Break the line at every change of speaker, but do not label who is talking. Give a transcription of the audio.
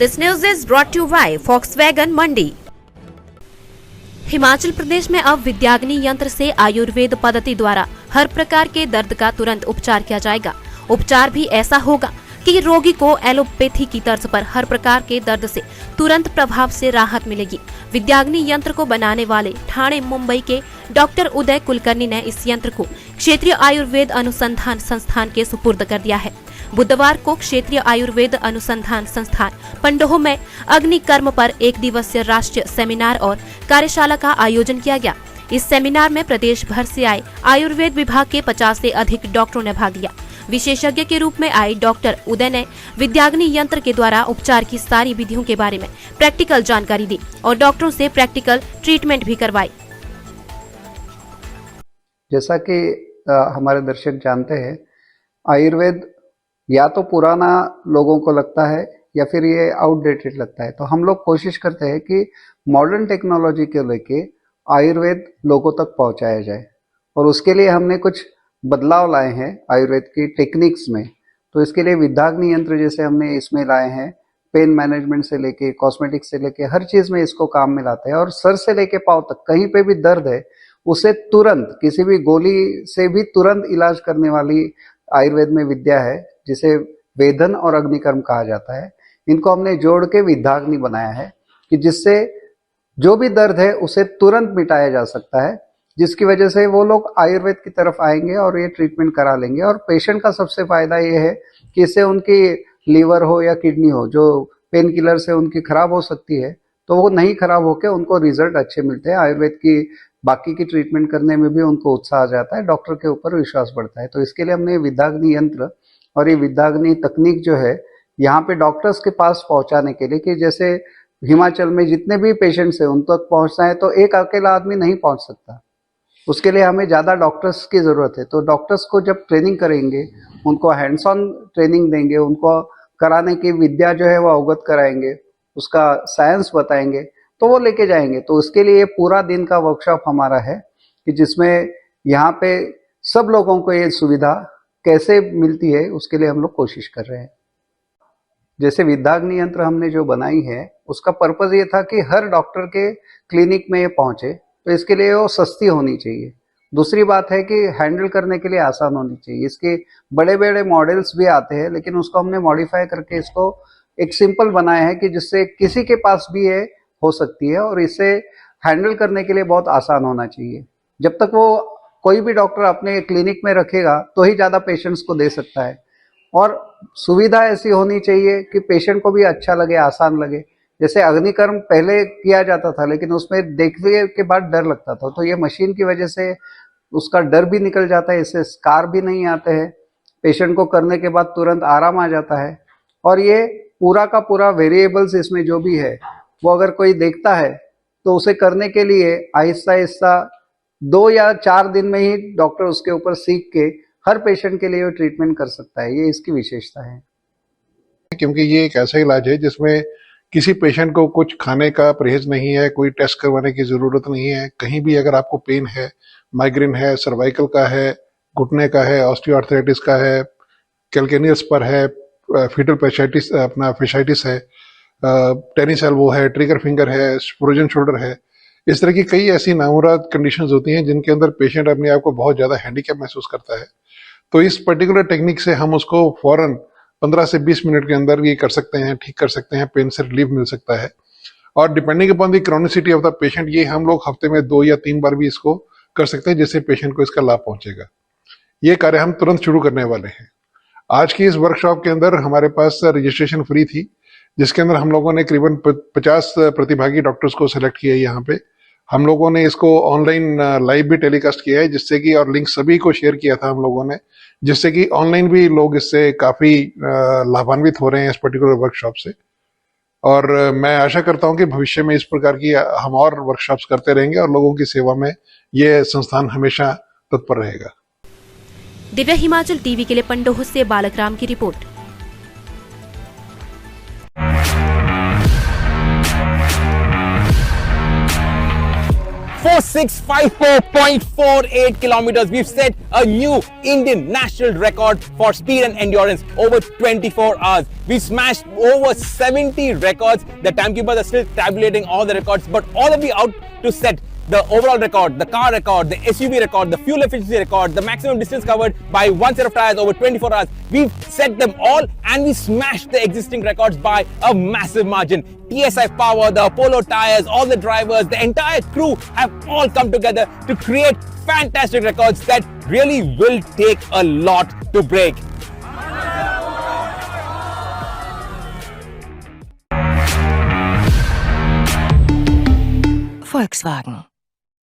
This news is brought to you by Volkswagen मंडी। हिमाचल प्रदेश में अब विद्याग्नि यंत्र से आयुर्वेद पद्धति द्वारा हर प्रकार के दर्द का तुरंत उपचार किया जाएगा। उपचार भी ऐसा होगा कि रोगी को एलोपैथी की तर्ज पर हर प्रकार के दर्द से तुरंत प्रभाव से राहत मिलेगी। विद्याग्नि यंत्र को बनाने वाले ठाणे मुंबई के डॉक्टर उदय कुलकर्णी ने इस यंत्र को क्षेत्रीय आयुर्वेद अनुसंधान संस्थान के सुपुर्द कर दिया है। बुधवार को क्षेत्रीय आयुर्वेद अनुसंधान संस्थान पंडोह में अग्निकर्म पर 1 दिवसीय राष्ट्रीय सेमिनार और कार्यशाला का आयोजन किया गया। इस सेमिनार में प्रदेश भर से आए आयुर्वेद विभाग के 50 से अधिक डॉक्टरों ने भाग लिया। विशेषज्ञ के रूप में आए डॉक्टर उदय ने विद्याग्नि यंत्र के द्वारा उपचार की सारी विधियों के बारे में प्रैक्टिकल जानकारी दी और डॉक्टरों से प्रैक्टिकल ट्रीटमेंट भी करवाई।
जैसा कि हमारे दर्शक जानते हैं, आयुर्वेद या तो पुराना लोगों को लगता है या फिर ये आउटडेटेड लगता है। तो हम लोग कोशिश करते हैं कि मॉडर्न टेक्नोलॉजी को लेके आयुर्वेद लोगों तक पहुंचाया जाए, और उसके लिए हमने कुछ बदलाव लाए हैं आयुर्वेद की टेक्निक्स में। तो इसके लिए विद्याग्नि यंत्र जैसे हमने इसमें लाए हैं, पेन मैनेजमेंट से लेके कॉस्मेटिक्स से लेके हर चीज में इसको काम में लाते हैं। और सर से लेके पांव तक कहीं पे भी दर्द है उसे तुरंत किसी भी गोली से भी तुरंत इलाज करने वाली आयुर्वेद में विद्या है, जिसे वेदन और अग्निकर्म कहा जाता है। इनको हमने जोड़ के विद्याग्नि बनाया है कि जिससे जो भी दर्द है उसे तुरंत मिटाया जा सकता है, जिसकी वजह से वो लोग आयुर्वेद की तरफ आएंगे और ये ट्रीटमेंट करा लेंगे। और पेशेंट का सबसे फायदा ये है कि इससे उनकी लीवर हो या किडनी हो, जो पेन किलर से उनकी खराब हो सकती है, तो वो नहीं खराब होकर उनको रिजल्ट अच्छे मिलते हैं। आयुर्वेद की बाकी की ट्रीटमेंट करने में भी उनको उत्साह आ जाता है, डॉक्टर के ऊपर विश्वास बढ़ता है। तो इसके लिए हमने विद्याग्नि यंत्र और ये विद्याग्नि तकनीक जो है यहाँ पे डॉक्टर्स के पास पहुंचाने के लिए, कि जैसे हिमाचल में जितने भी पेशेंट्स हैं उन तक पहुंचना है तो एक अकेला आदमी नहीं पहुंच सकता, उसके लिए हमें ज़्यादा डॉक्टर्स की ज़रूरत है। तो डॉक्टर्स को जब ट्रेनिंग करेंगे, उनको हैंड्स ऑन ट्रेनिंग देंगे, उनको कराने की विद्या जो है वो अवगत कराएंगे, उसका साइंस बताएंगे, तो वो लेके जाएंगे। तो उसके लिए पूरा दिन का वर्कशॉप हमारा है कि जिसमें यहाँ पे सब लोगों को ये सुविधा कैसे मिलती है उसके लिए हम लोग कोशिश कर रहे हैं। जैसे विद्याग्नि यंत्र हमने जो बनाई है उसका पर्पज ये था कि हर डॉक्टर के क्लिनिक में ये पहुंचे, तो इसके लिए वो सस्ती होनी चाहिए। दूसरी बात है कि हैंडल करने के लिए आसान होनी चाहिए। इसके बड़े बड़े मॉडल्स भी आते हैं, लेकिन उसको हमने मॉडिफाई करके इसको एक सिंपल बनाया है कि जिससे किसी के पास भी ये हो सकती है, और इसे हैंडल करने के लिए बहुत आसान होना चाहिए। जब तक वो कोई भी डॉक्टर अपने क्लिनिक में रखेगा तो ही ज़्यादा पेशेंट्स को दे सकता है, और सुविधा ऐसी होनी चाहिए कि पेशेंट को भी अच्छा लगे, आसान लगे। जैसे अग्निकर्म पहले किया जाता था, लेकिन उसमें देखने के बाद डर लगता था, तो ये मशीन की वजह से उसका डर भी निकल जाता है, इससे स्कार भी नहीं आते हैं, पेशेंट को करने के बाद तुरंत आराम आ जाता है। और ये पूरा का पूरा वेरिएबल्स इसमें जो भी है वो अगर कोई देखता है तो उसे करने के लिए आहिस्ता आहिस्ता 2 या 4 दिन में ही डॉक्टर उसके ऊपर सीख के हर पेशेंट के लिए ट्रीटमेंट कर सकता है। ये इसकी विशेषता है,
क्योंकि ये एक ऐसा इलाज है जिसमें किसी पेशेंट को कुछ खाने का परहेज नहीं है, कोई टेस्ट करवाने की जरूरत नहीं है। कहीं भी अगर आपको पेन है, माइग्रेन है, सर्वाइकल का है, घुटने का है, ऑस्टियोआर्थराइटिस का है, कैल्केनियस पर है, फीटल पैशाइटिस अपना फेशाइटिस है, टेनिस एल्बो है, ट्रिगर फिंगर है, फ्रोजन शोल्डर है, इस तरह की कई ऐसी नामुराद कंडीशंस होती हैं जिनके अंदर पेशेंट अपने आप को बहुत ज्यादा हैंडीकैप महसूस करता है। तो इस पर्टिकुलर टेक्निक से हम उसको फौरन 15 से 20 मिनट के अंदर ये कर सकते हैं, ठीक कर सकते हैं, पेन से रिलीफ मिल सकता है। और depending upon the chronicity of the patient, ये हम लोग हफ्ते में 2 या 3 बार भी इसको कर सकते हैं, जिससे पेशेंट को इसका लाभ पहुंचेगा। ये कार्य हम तुरंत शुरू करने वाले हैं। आज की इस वर्कशॉप के अंदर हमारे पास रजिस्ट्रेशन फ्री थी, जिसके अंदर हम लोगों ने करीबन 50 प्रतिभागी डॉक्टर्स को सिलेक्ट किया है। यहाँ पे हम लोगों ने इसको ऑनलाइन लाइव भी टेलीकास्ट किया है, जिससे कि, और लिंक सभी को शेयर किया था हम लोगों ने, जिससे कि ऑनलाइन भी लोग इससे काफी लाभान्वित हो रहे हैं इस पर्टिकुलर वर्कशॉप से। और मैं आशा करता हूं कि भविष्य में इस प्रकार की हम और वर्कशॉप्स करते रहेंगे और लोगों की सेवा में ये संस्थान हमेशा तत्पर रहेगा।
दिव्य हिमाचल टीवी के लिए पंडोह से बालकराम की report.
4654.48 kilometers. We've set a new Indian national record for speed and endurance over 24 hours. We smashed over 70 records. The timekeepers are still tabulating all the records, but all of you out to set the overall record, the car record, the SUV record, the fuel efficiency record, the maximum distance covered by one set of tires over 24 hours. We've set them all and we smashed the existing records by a massive margin. TSI Power, the Apollo tires, all the drivers, the entire crew have all come together to create fantastic records that really will take a lot to break.
Volkswagen.